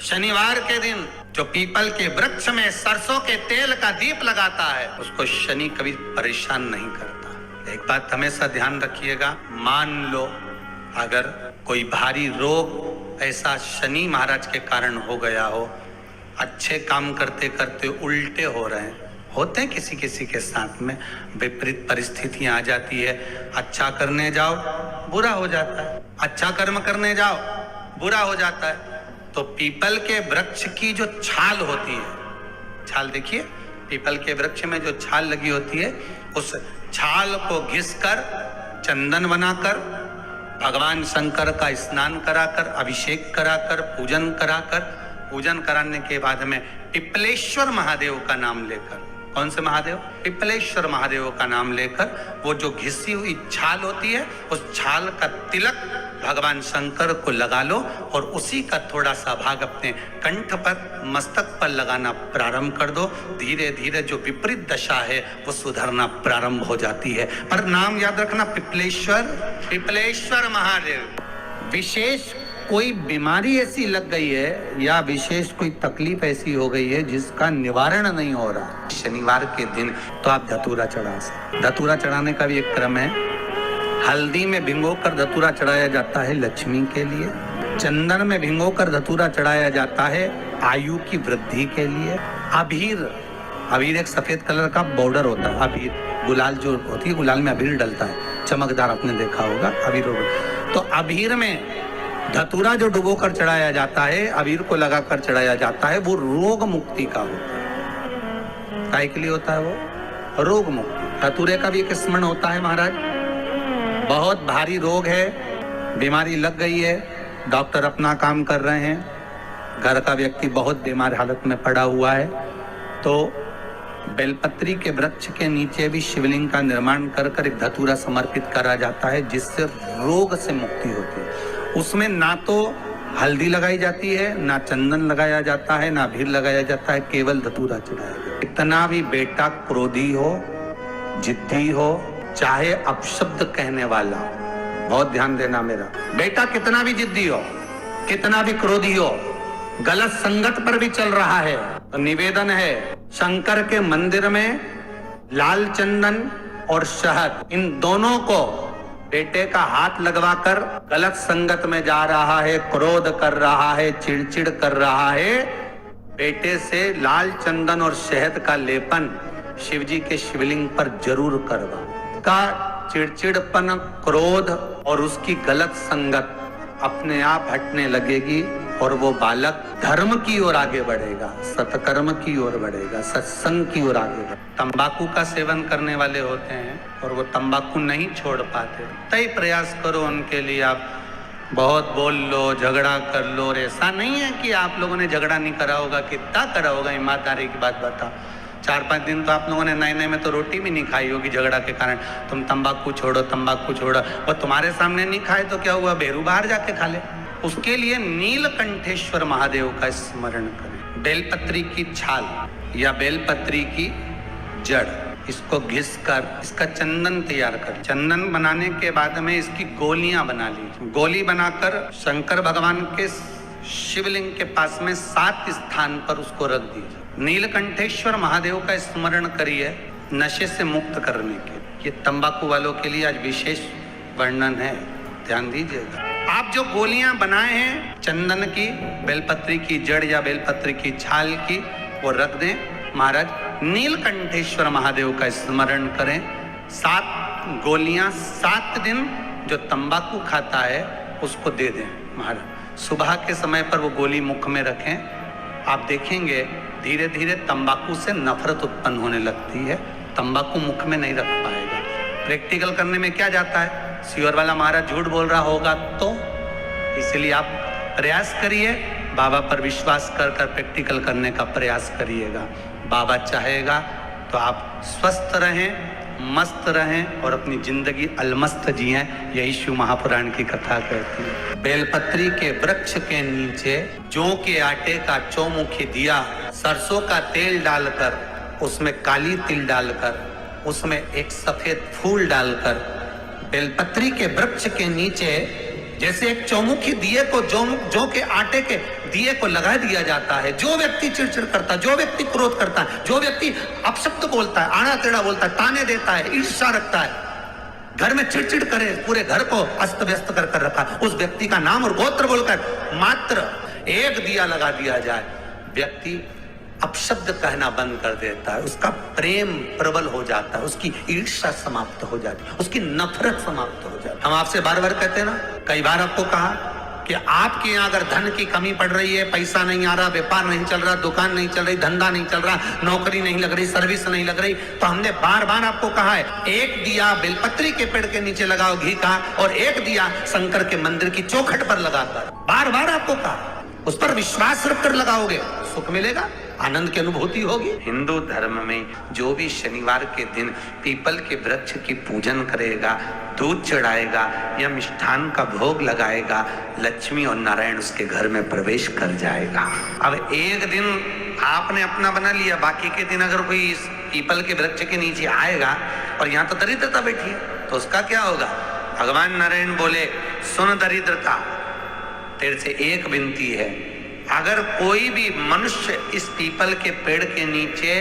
शनिवार के दिन जो पीपल के वृक्ष में सरसों के तेल का दीप लगाता है उसको शनि कभी परेशान नहीं करता। एक बात हमेशा ध्यान रखिएगा, मान लो अगर कोई भारी रोग ऐसा शनि महाराज के कारण हो गया हो, अच्छे काम करते करते उल्टे हो रहे हैं, होते हैं किसी किसी के साथ में, विपरीत परिस्थितियां आ जाती है, अच्छा करने जाओ बुरा हो जाता है, अच्छा कर्म करने जाओ बुरा हो जाता है। तो पीपल के वृक्ष की जो छाल होती है, छाल देखिए पीपल के वृक्ष में जो छाल लगी होती है, उस छाल को घिसकर चंदन बनाकर भगवान शंकर का स्नान कराकर, अभिषेक कराकर, पूजन कराने के बाद में पिपलेश्वर महादेव का नाम लेकर, कौन से महादेव? पिपलेश्वर महादेव का नाम लेकर वो जो घिसी हुई छाल होती है उस छाल का तिलक भगवान शंकर को लगा लो और उसी का थोड़ा सा भाग अपने कंठ पर, मस्तक पर लगाना प्रारंभ कर दो। धीरे धीरे जो विपरीत दशा है वो सुधरना प्रारंभ हो जाती है। पर नाम याद रखना, पिपलेश्वर महादेव। विशेष कोई बीमारी ऐसी लग गई है या विशेष कोई तकलीफ ऐसी हो गई है जिसका निवारण नहीं हो रहा, शनिवार के दिन तो आप धतूरा चढ़ा सकते। धतूरा चढ़ाने का भी एक क्रम है। हल्दी में भिगोकर धतूरा चढ़ाया जाता है लक्ष्मी के लिए, चंदन में भिगोकर धतूरा चढ़ाया जाता है आयु की वृद्धि के लिए। अबीर एक सफेद कलर का बॉर्डर होता है, अबीर गुलाल जो होती है, गुलाल में अबीर डलता है, चमकदार, आपने देखा होगा अबीर। तो अबीर में धतूरा जो डुबो कर चढ़ाया जाता है, अबीर को लगाकर चढ़ाया जाता है, वो रोग मुक्ति का होता है। काय के लिए होता है वो? रोग मुक्ति। धतूरे का भी एक स्मरण होता है महाराज। बहुत भारी रोग है, बीमारी लग गई है, डॉक्टर अपना काम कर रहे हैं, घर का व्यक्ति बहुत बीमार हालत में पड़ा हुआ है, तो बेलपत्री के वृक्ष के नीचे भी शिवलिंग का निर्माण कर एक धतूरा समर्पित करा जाता है जिससे रोग से मुक्ति होती है। उसमें ना तो हल्दी लगाई जाती है, ना चंदन लगाया जाता है, ना अबीर लगाया जाता है, केवल धतूरा चढ़ाया जाता है। इतना भी बेटा क्रोधी हो, जिद्दी हो, चाहे अपशब्द कहने वाला, बहुत ध्यान देना मेरा बेटा, कितना भी जिद्दी हो, कितना भी क्रोधी हो, गलत संगत पर भी चल रहा है, तो निवेदन है शंकर के मंदिर में लाल चंदन और शहद, इन दोनों को बेटे का हाथ लगवाकर गलत संगत में जा रहा है, क्रोध कर रहा है, चिड़चिड़ कर रहा है, बेटे से लाल चंदन और शहद का लेपन शिवजी के शिवलिंग पर जरूर करवा। का चिड़चिड़पन, क्रोध और उसकी गलत संगत अपने आप हटने लगेगी और वो बालक धर्म की ओर आगे बढ़ेगा, सत्कर्म की ओर बढ़ेगा, सत्संग की ओर आगे बढ़ेगा। तंबाकू का सेवन करने वाले होते हैं और वो तंबाकू नहीं छोड़ पाते, तय प्रयास करो उनके लिए, आप बहुत बोल लो, झगड़ा कर लो, और ऐसा नहीं है कि आप लोगों ने झगड़ा नहीं करा होगा, कितना करा होगा, ईमानदारी की बात बता। 4-5 दिन तो आप लोगों ने नए में तो रोटी भी नहीं खाई होगी झगड़ा के कारण, तुम तंबाकू छोड़ो, तंबाकू छोड़ो, और तुम्हारे सामने नहीं खाए तो क्या हुआ, बेरू बाहर जाके खा ले। उसके लिए नीलकंठेश्वर महादेव का स्मरण करें। बेलपत्री की छाल या बेलपत्री की जड़, इसको घिसकर इसका चंदन तैयार कर, चंदन बनाने के बाद में इसकी गोलियां बना लीजिए। गोली बनाकर शंकर भगवान के शिवलिंग के पास में 7 स्थान पर उसको रख दीजिए। नीलकंठेश्वर महादेव का स्मरण करिए नशे से मुक्त करने के। ये तंबाकू वालों के लिए आज विशेष वर्णन है, ध्यान दीजिएगा। आप जो गोलियां बनाए हैं चंदन की, बेलपत्री की जड़ या बेलपत्री की छाल की, वो रख दें महाराज, नीलकंठेश्वर महादेव का स्मरण करें। 7 गोलियां 7 दिन जो तंबाकू खाता है उसको दे दें महाराज। सुबह के समय पर वो गोली मुख में रखें, आप देखेंगे धीरे धीरे तंबाकू से नफरत उत्पन्न होने लगती है, तंबाकू मुख में नहीं रख पाएगा। प्रैक्टिकल करने में क्या जाता है, सियोर वाला महाराज झूठ बोल रहा होगा, तो इसलिए आप प्रयास करिए, बाबा पर विश्वास कर प्रैक्टिकल करने का प्रयास करिएगा। बाबा चाहेगा तो आप स्वस्थ रहें, मस्त रहें और अपनी जिंदगी अलमस्त जिएं, यही शिव महापुराण की कथा कहती है। बेलपत्री के वृक्ष के नीचे जौ के आटे का चौमुखी दिया, सरसों का तेल डालकर, उसमें काली तिल डालकर, उसमें एक सफेद फूल डालकर, बेलपत्री के वृक्ष के नीचे जैसे एक चौमुखी दिए को जौ के आटे के दिए को लगा दिया जाता है। जो व्यक्ति चिड़चिड़ करता है, जो व्यक्ति क्रोध करता है, जो व्यक्ति अपशब्द बोलता है, आड़ा टेढ़ा बोलता है, ताने देता है, ईर्ष्या रखता है, घर में चिड़चिड़ करे, पूरे घर को अस्त व्यस्त कर कर रखा, उस व्यक्ति का नाम और गोत्र बोलकर मात्र एक दिया लगा दिया जाए, व्यक्ति अपशब्द कहना बंद कर देता है, उसका प्रेम प्रबल हो जाता है, उसकी ईर्ष्या समाप्त हो जाती है, उसकी नफरत समाप्त हो जाती है। हम आपसे बार बार कहते हैं ना, कई बार आपको कहा कि आपके यहाँ अगर धन की कमी पड़ रही है, पैसा नहीं आ रहा, व्यापार नहीं चल रहा, दुकान नहीं चल रही, धंधा नहीं चल रहा, नौकरी नहीं लग रही, सर्विस नहीं लग रही, तो हमने बार बार आपको कहा है, एक दिया बेलपत्री के पेड़ के नीचे लगाओ घी का, और एक दिया शंकर के मंदिर की चौखट पर लगाकर। बार बार आपको कहा, उस पर विश्वास रखकर लगाओगे, सुख मिलेगा, आनंद की अनुभूति होगी। हिंदू धर्म में जो भी शनिवार के दिन पीपल के वृक्ष की पूजन करेगा, दूध चढ़ाएगा या मिष्ठान का भोग लगाएगा, लक्ष्मी और नारायण उसके घर में प्रवेश कर जाएगा। अब एक दिन आपने अपना बना लिया, बाकी के दिन अगर कोई इस पीपल के वृक्ष के नीचे आएगा और यहाँ तो दरिद्रता बैठी है, तो उसका क्या होगा? भगवान नारायण बोले, सुन दरिद्रता, तेरे से एक विनती है, अगर कोई भी मनुष्य इस पीपल के पेड़ के नीचे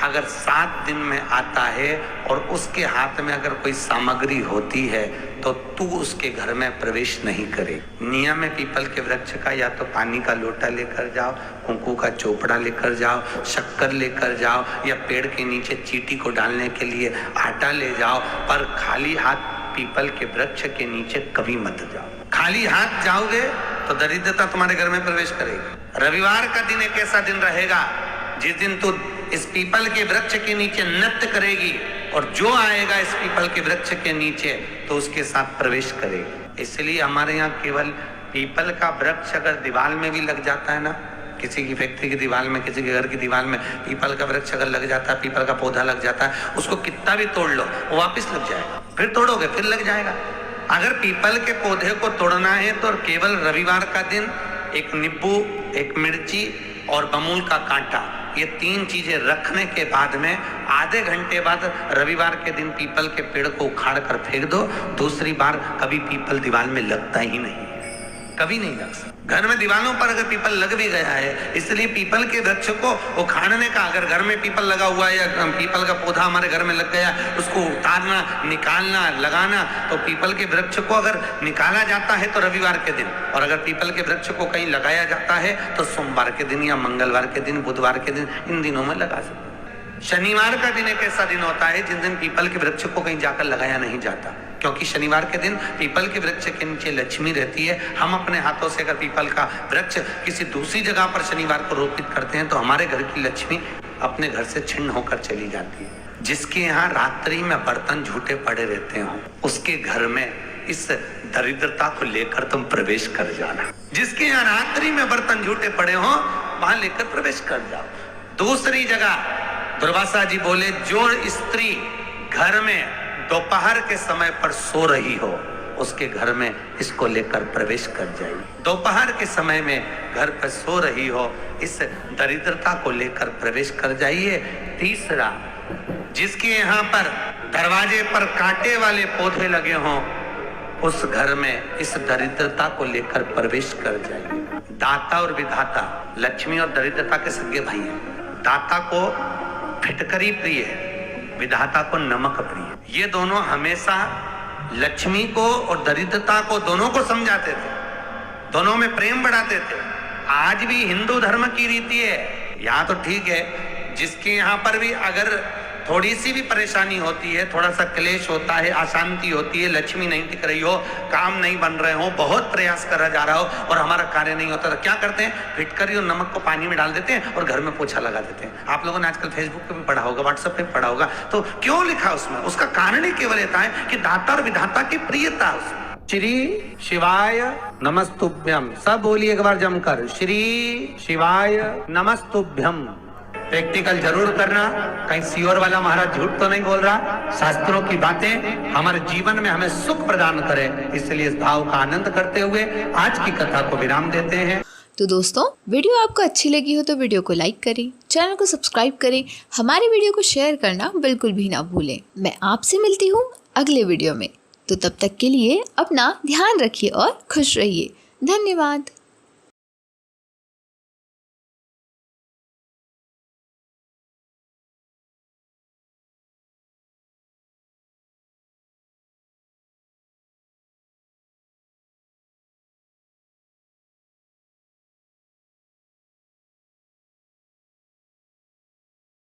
अगर 7 दिन में आता है और उसके हाथ में अगर कोई सामग्री होती है, तो तू उसके घर में प्रवेश नहीं करे। नियम है पीपल के वृक्ष का, या तो पानी का लोटा लेकर जाओ, कुंकू का चोपड़ा लेकर जाओ, शक्कर लेकर जाओ, या पेड़ के नीचे चींटी को डालने के लिए आटा ले जाओ, पर खाली हाथ पीपल के वृक्ष के नीचे कभी मत जाओ। खाली हाथ जाओगे तो दरिद्रता तुम्हारे घर में प्रवेश करेगी। रविवार का दिन एक ऐसा दिन रहेगा जिस दिन तू इस पीपल के वृक्ष के नीचे नृत्य करेगी, और जो आएगा इस पीपल के वृक्ष के नीचे तो उसके साथ प्रवेश करेगी। इसलिए हमारे यहाँ केवल पीपल का वृक्ष अगर दीवार में भी लग जाता है ना, किसी की फैक्ट्री की दीवार में, किसी के घर की दीवार में पीपल का वृक्ष अगर लग जाता है, पीपल का पौधा लग जाता है, उसको कितना भी तोड़ लो वो वापिस लग जाएगा, फिर तोड़ोगे फिर लग जाएगा। अगर पीपल के पौधे को तोड़ना है तो केवल रविवार का दिन एक नींबू, एक मिर्ची और बमूल का कांटा, ये 3 चीजें रखने के बाद में आधे घंटे बाद रविवार के दिन पीपल के पेड़ को उखाड़ कर फेंक दो। दूसरी बार कभी पीपल दीवार में लगता ही नहीं, कभी नहीं लग सकता। घर में दीवारों पर अगर पीपल लग भी गया है, इसलिए पीपल के वृक्ष को उखाड़ने का, अगर घर में पीपल लगा हुआ है या पीपल का पौधा हमारे घर में लग गया, उसको उतारना, निकालना, लगाना, तो पीपल के वृक्ष को अगर निकाला जाता है तो रविवार के दिन, और अगर पीपल के वृक्ष को कहीं लगाया जाता है तो सोमवार के दिन या मंगलवार के दिन, बुधवार के दिन, इन दिनों में लगा सकते। शनिवार का दिन एक ऐसा दिन होता है जिस दिन पीपल के वृक्ष को कहीं जाकर लगाया नहीं जाता, क्योंकि शनिवार के दिन पीपल के वृक्ष के नीचे लक्ष्मी रहती है। हम अपने हाथों से अगर पीपल का वृक्ष किसी दूसरी जगह पर शनिवार को रोपित करते हैं तो हमारे घर की लक्ष्मी अपने घर से छिन्न होकर चली जाती है। जिसके यहाँ रात्रि में बर्तन झूठे पड़े रहते हो, उसके घर में इस दरिद्रता को लेकर तुम प्रवेश कर जाना। जिसके यहाँ रात्रि में बर्तन झूठे पड़े हो, वहां लेकर प्रवेश कर जाओ। दूसरी जगह दुर्वासा जी बोले, जो स्त्री घर में दोपहर के समय पर सो रही हो, उसके घर में इसको लेकर प्रवेश कर जाइए। दोपहर के समय में घर पर सो रही हो, इस दरिद्रता को लेकर प्रवेश कर जाइए। तीसरा, जिसके यहाँ पर दरवाजे पर कांटे वाले पौधे लगे हों, उस घर में इस दरिद्रता को लेकर प्रवेश कर जाइए। दाता और विधाता, लक्ष्मी और दरिद्रता के सगे भाई हैं। दाता को फिटकरी प्रिय है, विधाता को नमक प्रिय। ये दोनों हमेशा लक्ष्मी को और दरिद्रता को दोनों को समझाते थे, दोनों में प्रेम बढ़ाते थे। आज भी हिंदू धर्म की रीति है। यहाँ तो ठीक है, जिसके यहाँ पर भी अगर थोड़ी सी भी परेशानी होती है, थोड़ा सा क्लेश होता है, अशांति होती है, लक्ष्मी नहीं टिक रही हो, काम नहीं बन रहे हो, बहुत प्रयास करा जा रहा हो और हमारा कार्य नहीं होता, तो क्या करते हैं? फिटकरी और नमक को पानी में डाल देते हैं और घर में पोछा लगा देते हैं। आप लोगों ने आजकल फेसबुक पे भी पढ़ा होगा, व्हाट्सएप पे भी पढ़ा होगा। तो क्यों लिखा उसमें? उसका कारण ही केवल ये है कि दाता और विधाता की प्रियता उसमें। श्री शिवाय नमस्तुभ्यम, सब बोलिए एक बार जमकर, श्री शिवाय नमस्तुभ्यम। प्रैक्टिकल जरूर करना, कहीं सियोर वाला महाराज झूठ तो नहीं बोल रहा। शास्त्रों की बातें हमारे जीवन में हमें सुख प्रदान करे, इसलिए इस भाव का आनंद करते हुए आज की कथा को विराम देते हैं। तो दोस्तों, वीडियो आपको अच्छी लगी हो तो वीडियो को लाइक करें, चैनल को सब्सक्राइब करें, हमारे वीडियो को शेयर करना बिल्कुल भी ना भूलें। मैं आपसे मिलती हूँ अगले वीडियो में, तो तब तक के लिए अपना ध्यान रखिए और खुश रहिए। धन्यवाद।